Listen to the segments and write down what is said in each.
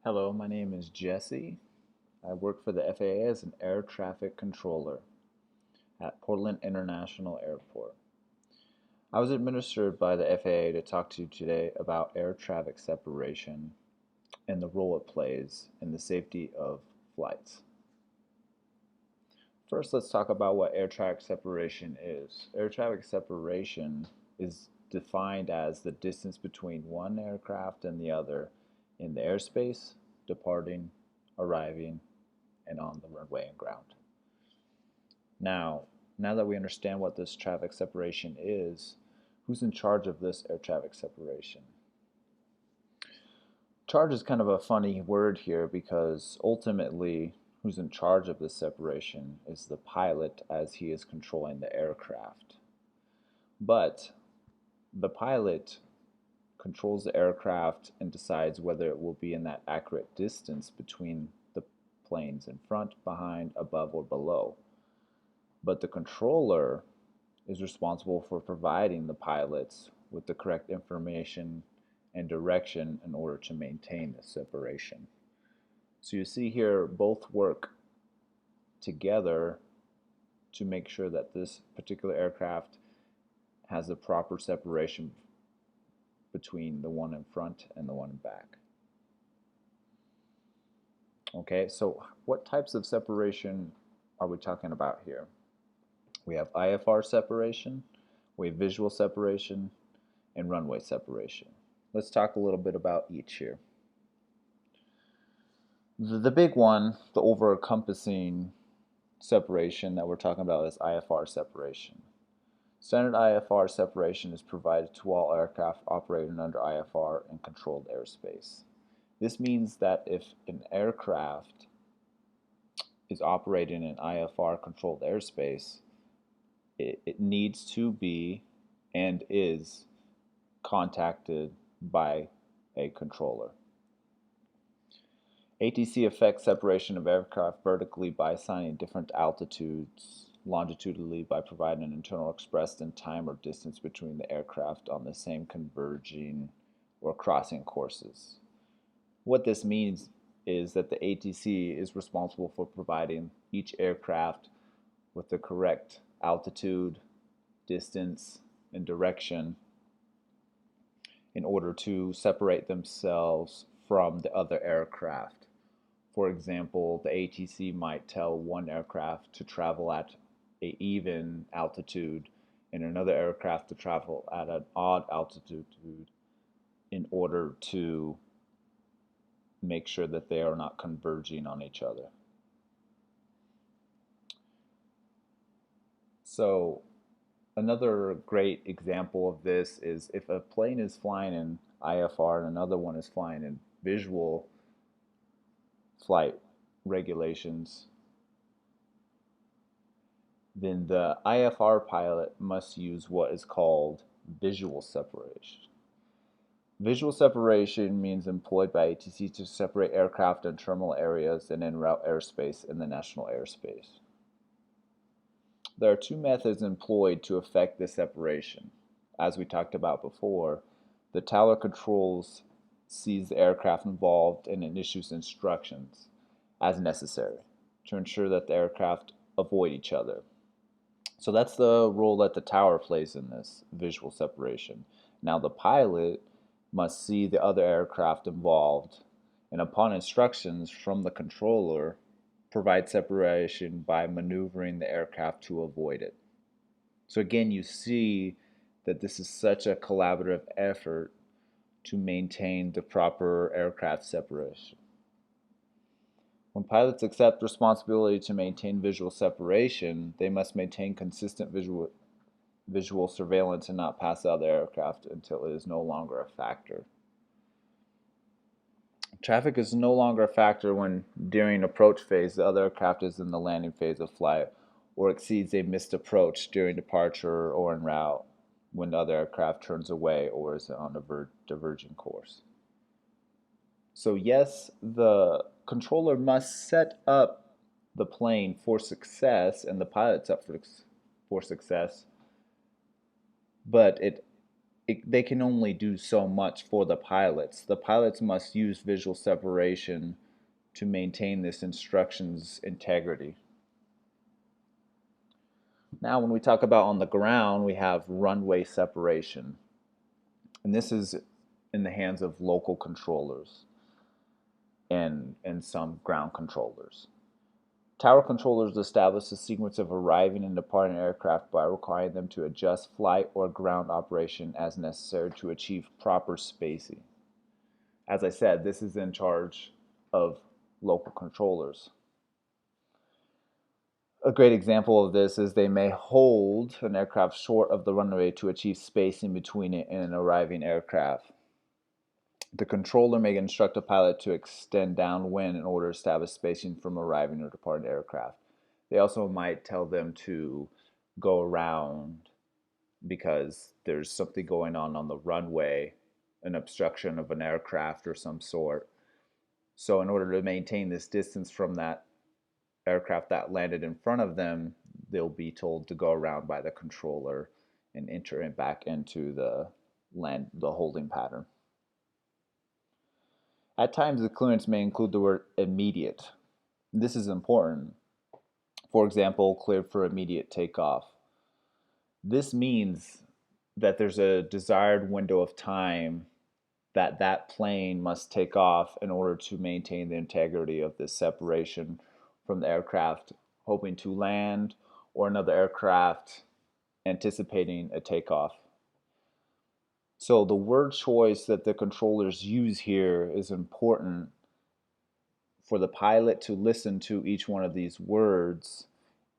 Hello, my name is Jesse. I work for the FAA as an air traffic controller at Portland International Airport. I was administered by the FAA to talk to you today about air traffic separation and the role it plays in the safety of flights. First, let's talk about what air traffic separation is. Air traffic separation is defined as the distance between one aircraft and the other in the airspace, departing, arriving, and on the runway and ground. Now that we understand what this traffic separation is, who's in charge of this air traffic separation? Charge is kind of a funny word here because ultimately who's in charge of this separation is the pilot as he is controlling the aircraft. But the pilot controls the aircraft and decides whether it will be in that accurate distance between the planes in front, behind, above, or below. But the controller is responsible for providing the pilots with the correct information and direction in order to maintain the separation. So you see here both work together to make sure that this particular aircraft has the proper separation between the one in front and the one in back. Okay, so what types of separation are we talking about here? We have IFR separation, we have visual separation, and runway separation. Let's talk a little bit about each here. The big one, the over-encompassing separation that we're talking about is IFR separation. Standard IFR separation is provided to all aircraft operating under IFR in controlled airspace. This means that if an aircraft is operating in IFR controlled airspace, it needs to be and is contacted by a controller. ATC affects separation of aircraft vertically by assigning different altitudes, longitudinally by providing an internal expressed in time or distance between the aircraft on the same converging or crossing courses. What this means is that the ATC is responsible for providing each aircraft with the correct altitude, distance, and direction in order to separate themselves from the other aircraft. For example, the ATC might tell one aircraft to travel at an even altitude and another aircraft to travel at an odd altitude in order to make sure that they are not converging on each other. So another great example of this is if a plane is flying in IFR and another one is flying in visual flight regulations, then the IFR pilot must use what is called visual separation. Visual separation means employed by ATC to separate aircraft in terminal areas and en route airspace in the national airspace. There are two methods employed to effect this separation. As we talked about before, the tower controls sees the aircraft involved and it issues instructions as necessary to ensure that the aircraft avoid each other. So that's the role that the tower plays in this visual separation. Now the pilot must see the other aircraft involved and upon instructions from the controller provide separation by maneuvering the aircraft to avoid it. So again, you see that this is such a collaborative effort to maintain the proper aircraft separation. When pilots accept responsibility to maintain visual separation, they must maintain consistent visual surveillance and not pass out the aircraft until it is no longer a factor. Traffic is no longer a factor when during approach phase the other aircraft is in the landing phase of flight or exceeds a missed approach during departure or en route when the other aircraft turns away or is on a diverging course. So yes, the controller must set up the plane for success and the pilot's up for success, but it they can only do so much for the pilots. The pilots must use visual separation to maintain this instruction's integrity. Now, when we talk about on the ground, we have runway separation. And this is in the hands of local controllers and some ground controllers. Tower controllers establish a sequence of arriving and departing aircraft by requiring them to adjust flight or ground operation as necessary to achieve proper spacing. As I said, this is in charge of local controllers. A great example of this is they may hold an aircraft short of the runway to achieve spacing between it and an arriving aircraft. The controller may instruct a pilot to extend downwind in order to establish spacing from arriving or departing aircraft. They also might tell them to go around because there's something going on the runway, an obstruction of an aircraft or some sort. So in order to maintain this distance from that aircraft that landed in front of them, they'll be told to go around by the controller and enter it back into the holding pattern. At times, the clearance may include the word immediate. This is important. For example, cleared for immediate takeoff. This means that there's a desired window of time that that plane must take off in order to maintain the integrity of this separation from the aircraft hoping to land or another aircraft anticipating a takeoff. So the word choice that the controllers use here is important for the pilot to listen to each one of these words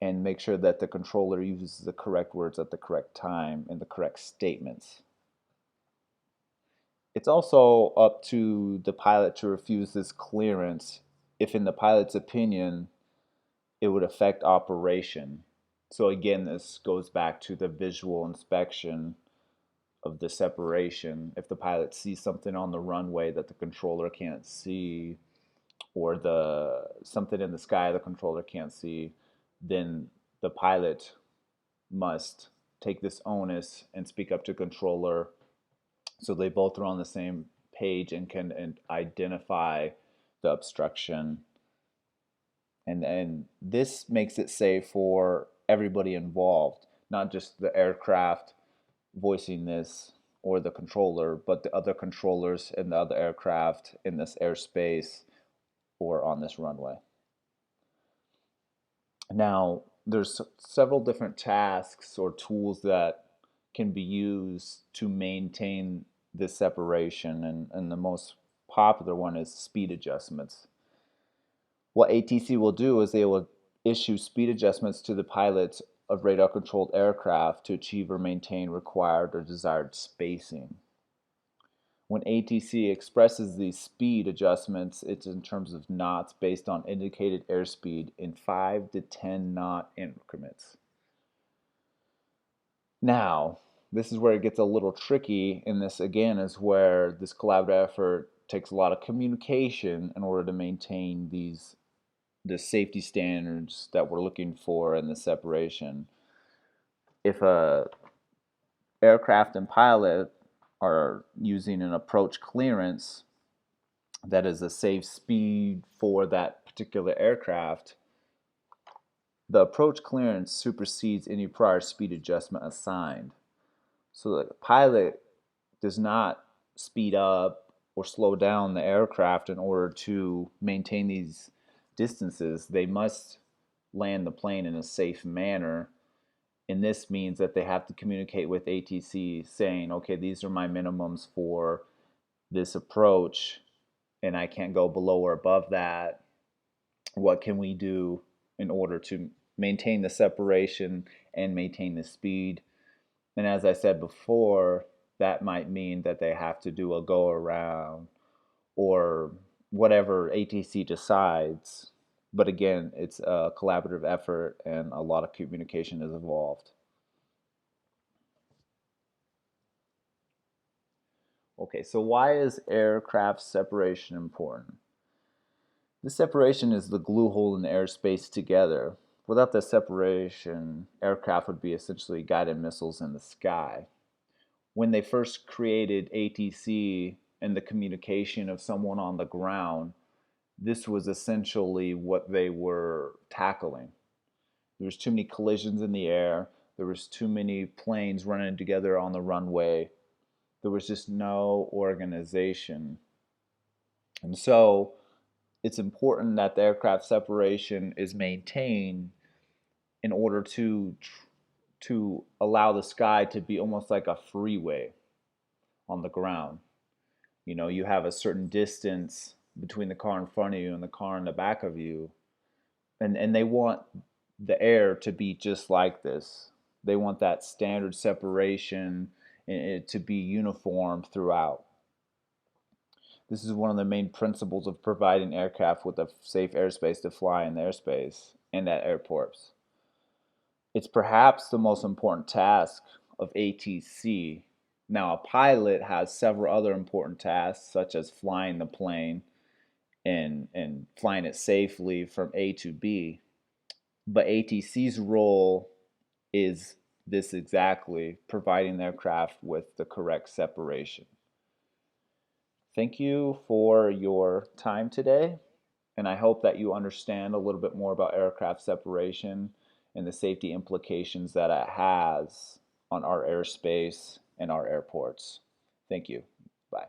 and make sure that the controller uses the correct words at the correct time and the correct statements. It's also up to the pilot to refuse this clearance if, in the pilot's opinion, it would affect operation. So again, this goes back to the visual inspection of the separation. If the pilot sees something on the runway that the controller can't see, or something in the sky the controller can't see, then the pilot must take this onus and speak up to controller so they both are on the same page and can identify the obstruction. And this makes it safe for everybody involved, not just the aircraft voicing this or the controller, but the other controllers and the other aircraft in this airspace or on this runway. Now, there's several different tasks or tools that can be used to maintain this separation, and the most popular one is speed adjustments. What ATC will do is they will issue speed adjustments to the pilots of radar-controlled aircraft to achieve or maintain required or desired spacing. When ATC expresses these speed adjustments, it's in terms of knots based on indicated airspeed in 5 to 10 knot increments. Now, this is where it gets a little tricky, and this again is where this collaborative effort takes a lot of communication in order to maintain the safety standards that we're looking for in the separation. If a aircraft and pilot are using an approach clearance that is a safe speed for that particular aircraft, the approach clearance supersedes any prior speed adjustment assigned. So the pilot does not speed up or slow down the aircraft in order to maintain these distances. They must land the plane in a safe manner. And this means that they have to communicate with ATC saying, okay, these are my minimums for this approach, and I can't go below or above that. What can we do in order to maintain the separation and maintain the speed? And as I said before, that might mean that they have to do a go around or whatever ATC decides. But again, it's a collaborative effort and a lot of communication is involved. Okay, so why is aircraft separation important? This separation is the glue holding the airspace together. Without this separation, aircraft would be essentially guided missiles in the sky. when they first created ATC and the communication of someone on the ground, this was essentially what they were tackling. There was too many collisions in the air. There was too many planes running together on the runway. There was just no organization. And so it's important that the aircraft separation is maintained in order to allow the sky to be almost like a freeway on the ground. You know, you have a certain distance between the car in front of you and the car in the back of you, and they want the air to be just like this. They want that standard separation and it to be uniform throughout. This is one of the main principles of providing aircraft with a safe airspace to fly in the airspace and at airports. It's perhaps the most important task of ATC. Now, a pilot has several other important tasks, such as flying the plane and flying it safely from A to B. But ATC's role is this exactly, providing the aircraft with the correct separation. Thank you for your time today, and I hope that you understand a little bit more about aircraft separation and the safety implications that it has on our airspace and our airports. Thank you. Bye.